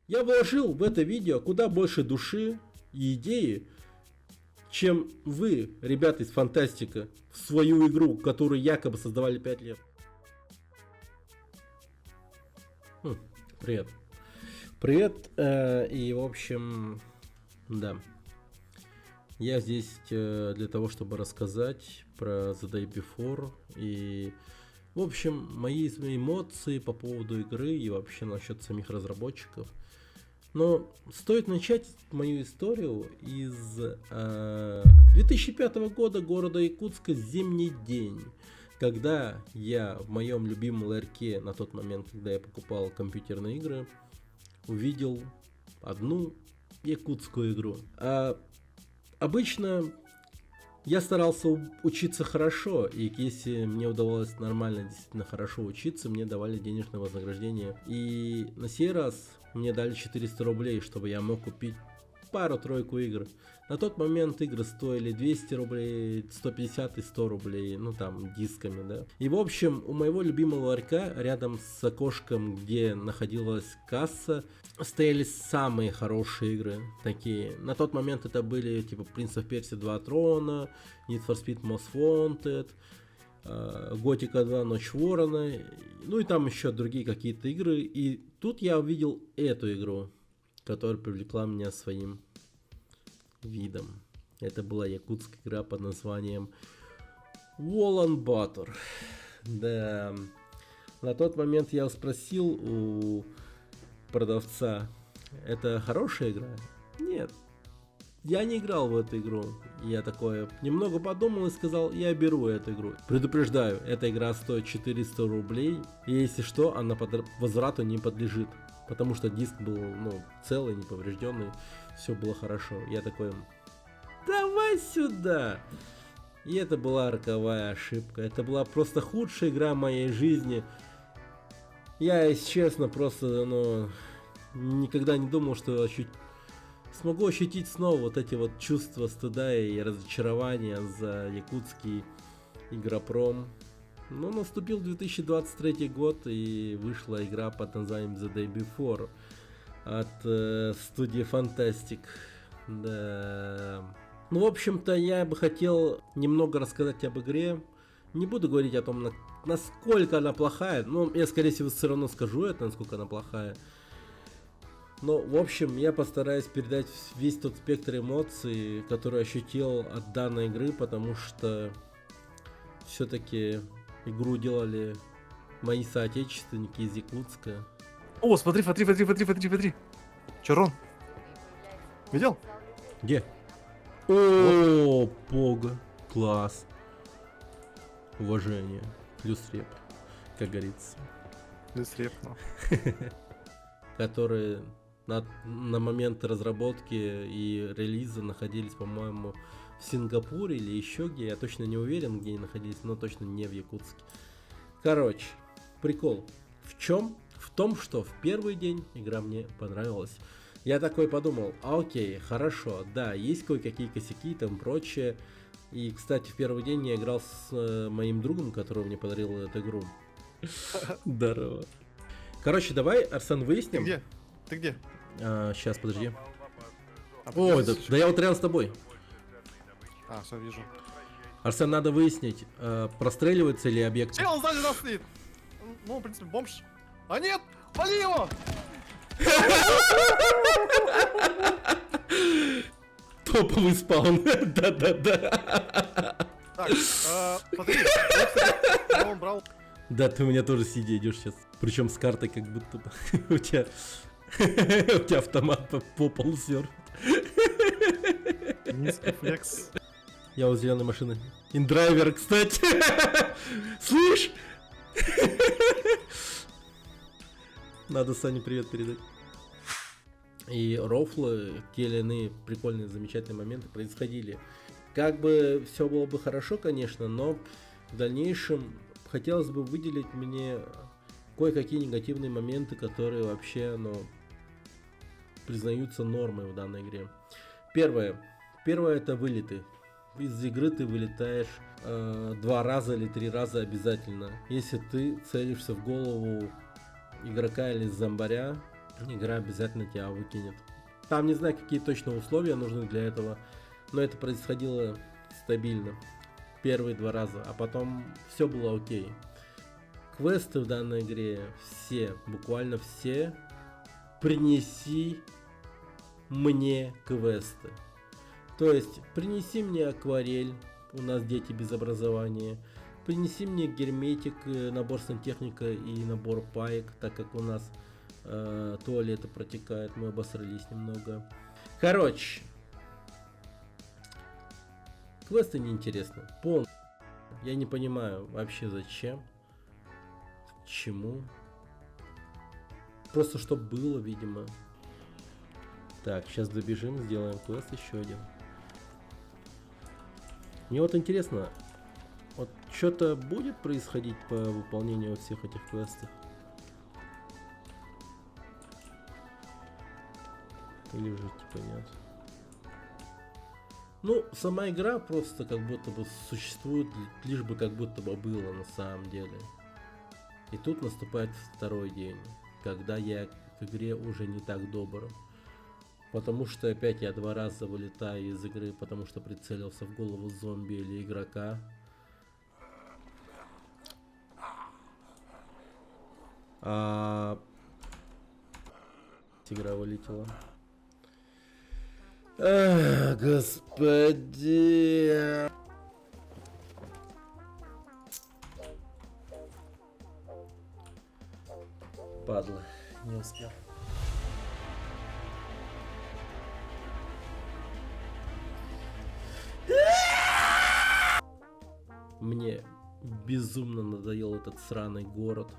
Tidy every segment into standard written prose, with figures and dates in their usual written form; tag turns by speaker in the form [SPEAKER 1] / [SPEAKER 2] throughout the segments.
[SPEAKER 1] Я вложил в это видео куда больше души и идеи, чем вы, ребята из Фантастика, в свою игру, которую якобы создавали 5 лет. Привет. Привет, и в общем, да. Я здесь для того, чтобы рассказать про The Day Before и, в общем, мои эмоции по поводу игры и вообще насчет самих разработчиков. Но стоит начать мою историю из 2005 года, города Якутска, зимний день, когда я в моем любимом ларьке, на тот момент, когда я покупал компьютерные игры, увидел одну якутскую игру. Обычно я старался учиться хорошо, и если мне удавалось нормально, действительно хорошо учиться, мне давали денежное вознаграждение. И на сей раз мне дали 400 рублей, чтобы я мог купить пару-тройку игр. На тот момент игры стоили 200 рублей, 150 и 100 рублей, ну там дисками, да. И в общем, у моего любимого ларька, рядом с окошком, где находилась касса, стояли самые хорошие игры, такие. На тот момент это были типа Prince of Persia 2 Трона, Need for Speed Most Wanted, Готика 2 Ночь Ворона, ну и там еще другие какие-то игры. И тут я увидел эту игру, которая привлекла меня своим видом. Это была якутская игра под названием Wall Butter. Да. На тот момент я спросил у продавца: это хорошая игра? Нет. Я не играл в эту игру. Я такое немного подумал и сказал: я беру эту игру. Предупреждаю, эта игра стоит 400 рублей. И если что, она возврату не подлежит. Потому что диск был, целый, неповрежденный. Все было хорошо. Я такой: давай сюда. И это была роковая ошибка. Это была просто худшая игра моей жизни. Я, если честно, просто, никогда не думал, что смогу ощутить снова вот эти вот чувства стыда и разочарования за якутский игропром. Но наступил 2023 год, и вышла игра под названием The Day Before от студии Fantastic. Да. В общем-то, я бы хотел немного рассказать об игре. Не буду говорить о том, насколько она плохая. Я, скорее всего, все равно скажу это, насколько она плохая. Но, в общем, я постараюсь передать весь тот спектр эмоций, который ощутил от данной игры, потому что все-таки игру делали мои соотечественники из Якутска.
[SPEAKER 2] О, смотри. Чарон. Видел?
[SPEAKER 1] Где? О, пога. Класс. Уважение. Плюс реп, как говорится.
[SPEAKER 2] Плюс реп,
[SPEAKER 1] Которые на момент разработки и релиза находились, по-моему, в Сингапуре или еще где. Я точно не уверен, где они находились, но точно не в Якутске. Короче, прикол в чем? В том, что в первый день игра мне понравилась. Я такой подумал: окей, хорошо, да, есть кое-какие косяки и там прочее. И, кстати, в первый день я играл с моим другом, который мне подарил эту игру. Здорово. Короче, давай, Арсен, выясним.
[SPEAKER 2] Ты где?
[SPEAKER 1] Сейчас, подожди. О, да я вот рядом с тобой.
[SPEAKER 2] Все, вижу.
[SPEAKER 1] Арсен, надо выяснить, простреливается ли объект.
[SPEAKER 2] Чел сзади нас стоит! В принципе, бомж. А нет! Вали его!
[SPEAKER 1] Топовый спаун. Да-да-да.
[SPEAKER 2] Так, смотри, он брал.
[SPEAKER 1] Да, ты у меня тоже сидя идешь сейчас. Причем с картой как будто бы. У тебя автомат по полу серфит.
[SPEAKER 2] Низкий флекс.
[SPEAKER 1] Я у зеленой машины. Индрайвер, кстати. Слышь? Надо Сане привет передать. И рофлы, те или иные прикольные, замечательные моменты происходили. Как бы все было бы хорошо, конечно, но в дальнейшем хотелось бы выделить мне кое-какие негативные моменты, которые вообще, признаются нормой в данной игре. Первое это вылеты. Из игры ты вылетаешь 2 раза или 3 раза обязательно. Если ты целишься в голову игрока или зомбаря, игра обязательно тебя выкинет. Там не знаю, какие точно условия нужны для этого, но это происходило стабильно. Первые 2 раза, а потом все было окей. Квесты в данной игре все, буквально все, принеси мне квесты. То есть, принеси мне акварель, у нас дети без образования, принеси мне герметик, набор сантехника и набор паек, так как у нас туалеты протекают, мы обосрались немного. Короче, квесты неинтересны. Я не понимаю вообще зачем, к чему. Просто чтобы было, видимо. Так, сейчас добежим, сделаем квест еще один. Мне вот интересно, вот что-то будет происходить по выполнению всех этих квестов? Или уже типа нет? Ну, сама игра просто как будто бы существует, лишь бы как будто бы было на самом деле. И тут наступает 2-й день, когда я к игре уже не так добр. Потому что опять я 2 раза вылетаю из игры, потому что прицелился в голову зомби или игрока. Игра вылетела. Господи. Падла, не успел. Мне безумно надоел этот сраный город.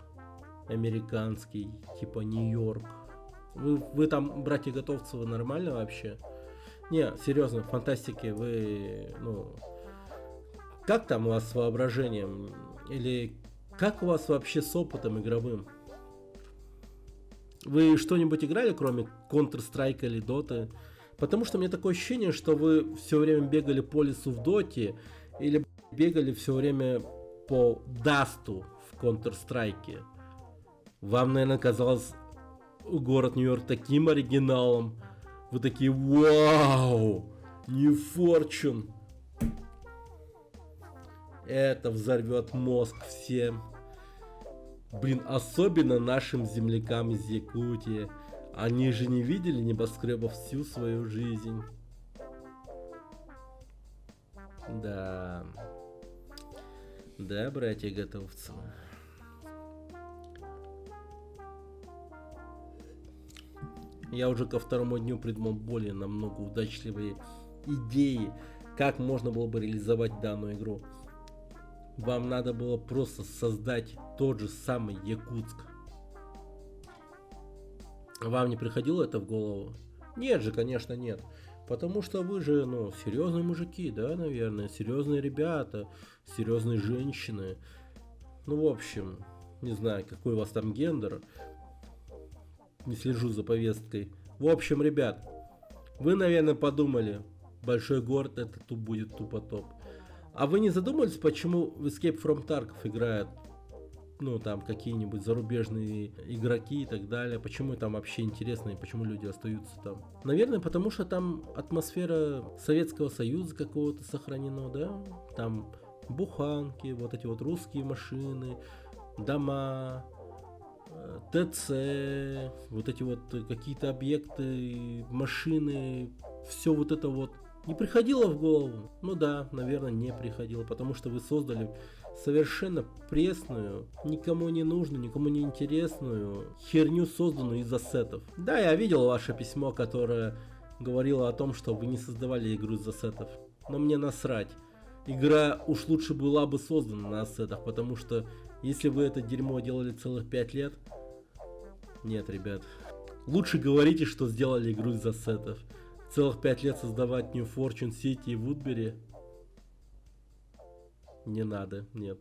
[SPEAKER 1] Американский, типа Нью-Йорк. Вы там, братья Готовцевы, нормально вообще? Не, серьезно, в фантастике вы, ну... Как там у вас с воображением? Или как у вас вообще с опытом игровым? Вы что-нибудь играли, кроме Counter-Strike или Dota? Потому что у меня такое ощущение, что вы все время бегали по лесу в Доте, или бегали все время по Дасту в Counter-Strike. Вам, наверное, казалось город Нью-Йорк таким оригиналом. Вы такие: вау, New Fortune. Это взорвет мозг всем. Блин, особенно нашим землякам из Якутии. Они же не видели небоскребов всю свою жизнь. Да. Да, братья Готовцевы. Я уже ко 2-му дню придумал более намного удачливые идеи, как можно было бы реализовать данную игру. Вам надо было просто создать тот же самый Якутск. Вам не приходило это в голову? Нет же, конечно, нет. Потому что вы же, ну, серьезные мужики, да, наверное, серьезные ребята, серьезные женщины. Ну, в общем, не знаю, какой у вас там гендер. Не слежу за повесткой. В общем, ребят, вы, наверное, подумали, большой город это тут будет тупо топ. А вы не задумались, почему в Escape from Tarkov играют, ну, там, какие-нибудь зарубежные игроки и так далее? Почему там вообще интересно и почему люди остаются там? Наверное, потому что там атмосфера Советского Союза какого-то сохранена, да? Там буханки, вот эти вот русские машины, дома, ТЦ, вот эти вот какие-то объекты, машины, все вот это вот. Не приходило в голову? Ну да, наверное, не приходило, потому что вы создали совершенно пресную, никому не нужную, никому не интересную херню, созданную из ассетов. Да, я видел ваше письмо, которое говорило о том, что вы не создавали игру из ассетов. Но мне насрать. Игра уж лучше была бы создана на ассетах, потому что если вы это дерьмо делали целых 5 лет... Нет, ребят. Лучше говорите, что сделали игру из ассетов. Целых 5 лет создавать New Fortune City и Вудбери? Не надо, нет.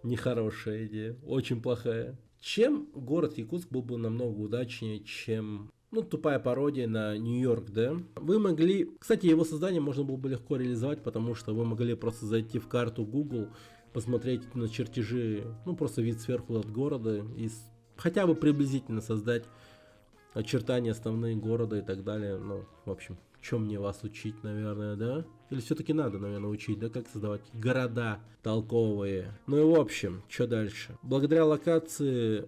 [SPEAKER 1] Нехорошая идея, очень плохая. Чем город Якутск был бы намного удачнее, чем... Ну, тупая пародия на Нью-Йорк, да? Вы могли... Кстати, его создание можно было бы легко реализовать, потому что вы могли просто зайти в карту Google, посмотреть на чертежи, ну, просто вид сверху от города и хотя бы приблизительно создать очертания основные города и так далее. Ну, в общем, чем мне вас учить, наверное, да? Или все-таки надо, наверное, учить, да, как создавать города толковые. Ну и в общем, что дальше? Благодаря локации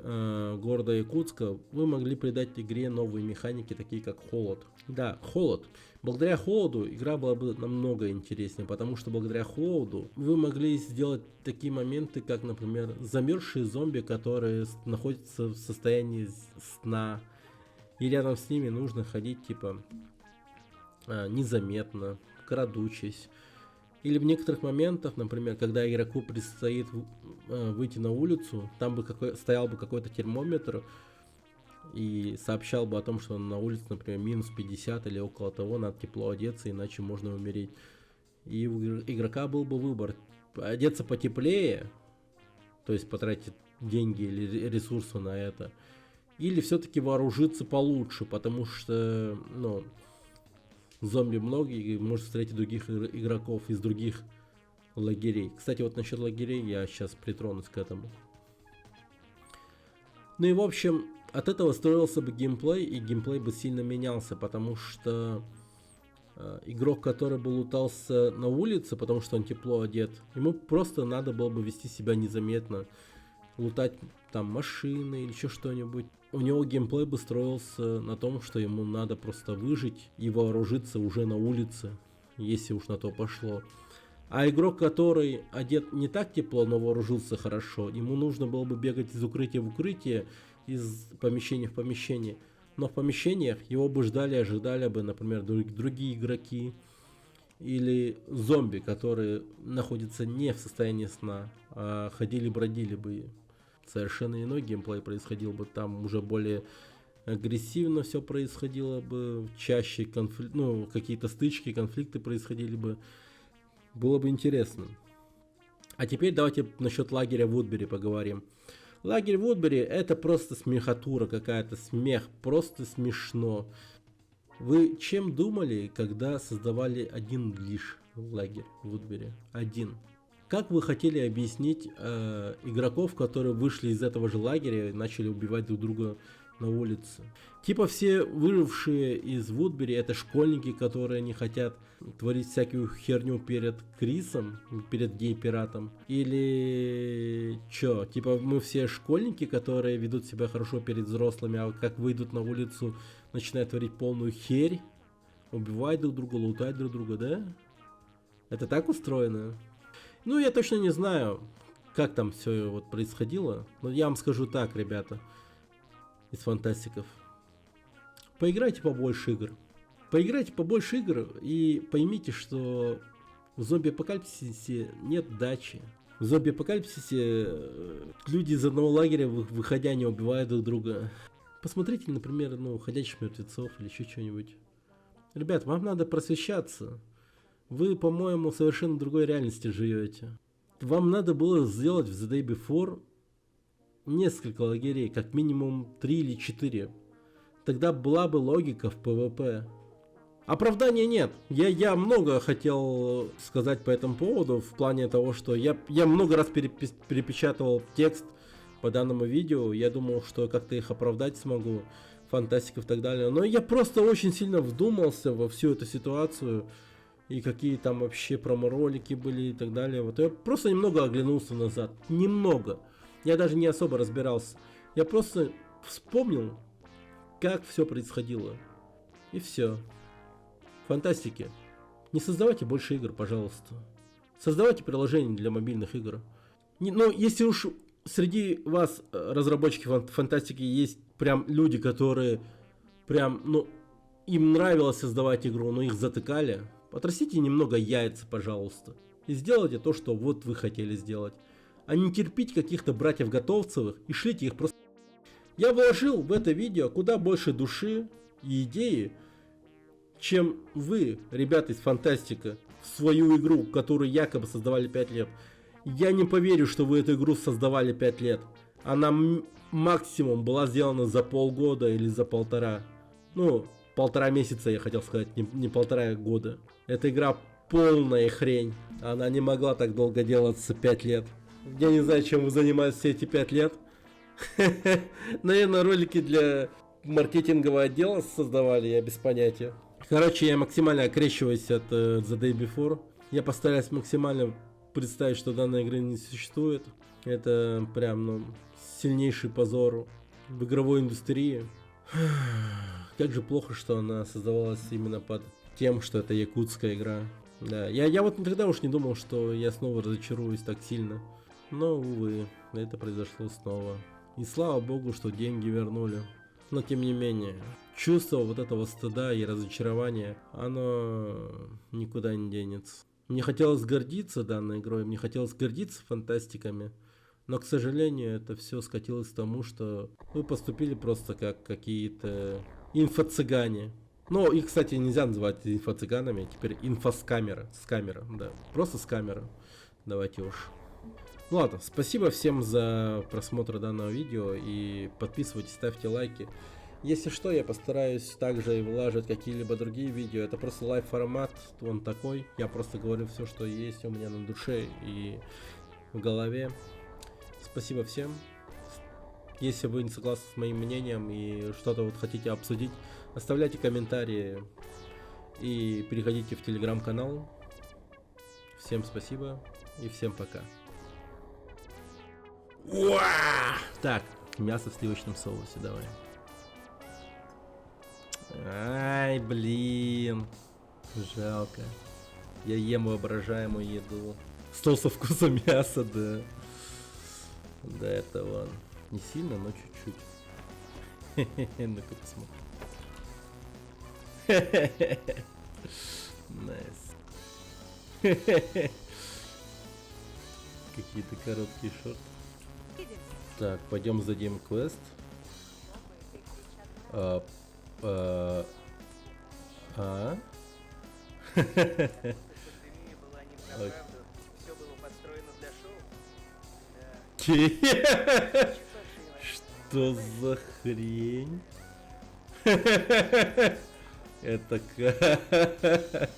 [SPEAKER 1] города Якутска вы могли придать игре новые механики, такие как холод. Да, холод. Благодаря холоду игра была бы намного интереснее, потому что благодаря холоду вы могли сделать такие моменты, как, например, замерзшие зомби, которые находятся в состоянии сна, и рядом с ними нужно ходить, типа, незаметно, крадучись. Или в некоторых моментах, например, когда игроку предстоит выйти на улицу, там бы стоял бы какой-то термометр и сообщал бы о том, что на улице, например, минус 50 или около того, надо тепло одеться, иначе можно умереть. И у игрока был бы выбор: одеться потеплее, то есть потратить деньги или ресурсы на это, или все-таки вооружиться получше, потому что, ну, зомби много, и можно встретить других игроков из других лагерей. Кстати, вот насчет лагерей я сейчас притронусь к этому. Ну и в общем, от этого строился бы геймплей, и геймплей бы сильно менялся, потому что игрок, который бы лутался на улице, потому что он тепло одет, ему просто надо было бы вести себя незаметно, лутать там машины или еще что-нибудь. У него геймплей бы строился на том, что ему надо просто выжить и вооружиться уже на улице, если уж на то пошло. А игрок, который одет не так тепло, но вооружился хорошо, ему нужно было бы бегать из укрытия в укрытие, из помещения в помещение. Но в помещениях его бы ждали, ожидали бы, например, другие игроки или зомби, которые находятся не в состоянии сна, а ходили-бродили бы. Совершенно иной геймплей происходил бы, там уже более агрессивно все происходило бы, чаще какие-то стычки, конфликты происходили бы. Было бы интересно. А теперь давайте насчет лагеря Вудбери поговорим. Лагерь Вудбери — это просто смехотура какая-то, смех, просто смешно. Вы чем думали, когда создавали один лишь лагерь Вудбери? Один. Как вы хотели объяснить игроков, которые вышли из этого же лагеря и начали убивать друг друга на улице? Типа все выжившие из Вудбери — это школьники, которые не хотят творить всякую херню перед Крисом, перед гей-пиратом. Или чё? Типа мы все школьники, которые ведут себя хорошо перед взрослыми, а как выйдут на улицу, начинают творить полную херь, убивать друг друга, лутать друг друга, да? Это так устроено? Ну, я точно не знаю, как там все вот происходило. Но я вам скажу так, ребята, из фантастиков. Поиграйте побольше игр. Поиграйте побольше игр и поймите, что в зомби-апокалипсисе нет дачи. В зомби-апокалипсисе люди из одного лагеря, выходя, не убивают друг друга. Посмотрите, например, «Ходячих мертвецов» или еще что-нибудь. Ребят, вам надо просвещаться. Вы, по-моему, в совершенно другой реальности живете. Вам надо было сделать в The Day Before несколько лагерей, как минимум 3 или 4. Тогда была бы логика в PvP. Оправдания нет. Я много хотел сказать по этому поводу, в плане того, что я много раз перепечатывал текст по данному видео. Я думал, что как-то их оправдать смогу, фантастиков и так далее. Но я просто очень сильно вдумался во всю эту ситуацию. И какие там вообще промо-ролики были и так далее. Вот я просто немного оглянулся назад. Немного. Я даже не особо разбирался. Я просто вспомнил, как все происходило. И все. Фантастики. Не создавайте больше игр, пожалуйста. Создавайте приложения для мобильных игр. Но если уж среди вас, разработчики фантастики, есть прям люди, которые прям, им нравилось создавать игру, но их затыкали, отрастите немного яйца, пожалуйста. И сделайте то, что вот вы хотели сделать. А не терпите каких-то братьев-готовцевых и шлите их просто. Я вложил в это видео куда больше души и идеи, чем вы, ребята из фантастика, в свою игру, которую якобы создавали 5 лет. Я не поверю, что вы эту игру создавали 5 лет. Она максимум была сделана за полгода или за полтора. 1,5 месяца, я хотел сказать, не 1,5 года. Эта игра полная хрень. Она не могла так долго делаться 5 лет. Я не знаю, чем вы занимаетесь все эти 5 лет. Наверное, ролики для маркетинговое отдел создавали, я без понятия. Короче, я максимально окрещиваюсь от The Day Before. Я постараюсь максимально представить, что данной игры не существует. Это прям, ну, сильнейший позор в игровой индустрии. Как же плохо, что она создавалась именно под тем, что это якутская игра. Да, я вот никогда уж не думал, что я снова разочаруюсь так сильно. Но, увы, это произошло снова. И слава богу, что деньги вернули. Но тем не менее, чувство вот этого стыда и разочарования, оно никуда не денется. Мне хотелось гордиться данной игрой, мне хотелось гордиться фантастиками. Но, к сожалению, это все скатилось к тому, что вы поступили просто как какие-то инфо-цыгане. Ну, их, кстати, нельзя называть инфо-цыганами, теперь инфо-скамеры. Скамера, да, просто скамера. Давайте уж. Ну ладно, спасибо всем за просмотр данного видео и подписывайтесь, ставьте лайки. Если что, я постараюсь также и вылаживать какие-либо другие видео. Это просто лайв формат, он такой. Я просто говорю все, что есть у меня на душе и в голове. Спасибо всем. Если вы не согласны с моим мнением и что-то вот хотите обсудить, оставляйте комментарии и переходите в телеграм-канал. Всем спасибо и всем пока. Уа! Так, мясо в сливочном соусе, давай. Ай, блин. Жалко. Я ем воображаемую еду. Стол со вкусом мяса, да. Да, это вон. Не сильно, но чуть-чуть. Ну-ка посмотрим. Найс. Какие-то короткие шорты. Так, пойдем зададим квест. Что за хрень? Это как?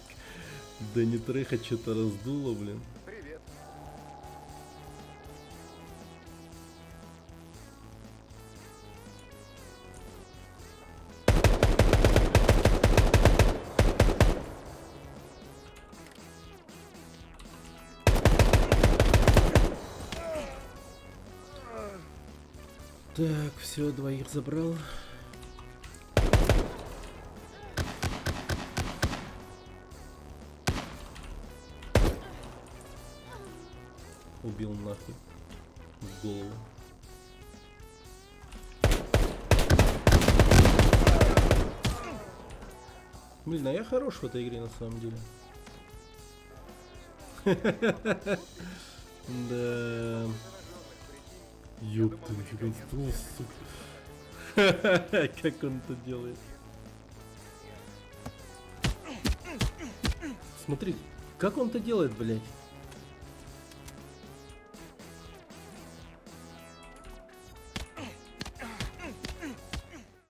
[SPEAKER 1] Да не трыха что-то раздуло, блин.
[SPEAKER 2] Привет.
[SPEAKER 1] Так, все, двоих забрал. Убил нахуй в голову. Блин, а я хорош в этой игре на самом деле. Да. Ёпта, нифига себе, сука. Как он это делает? Смотри, как он это делает, блядь?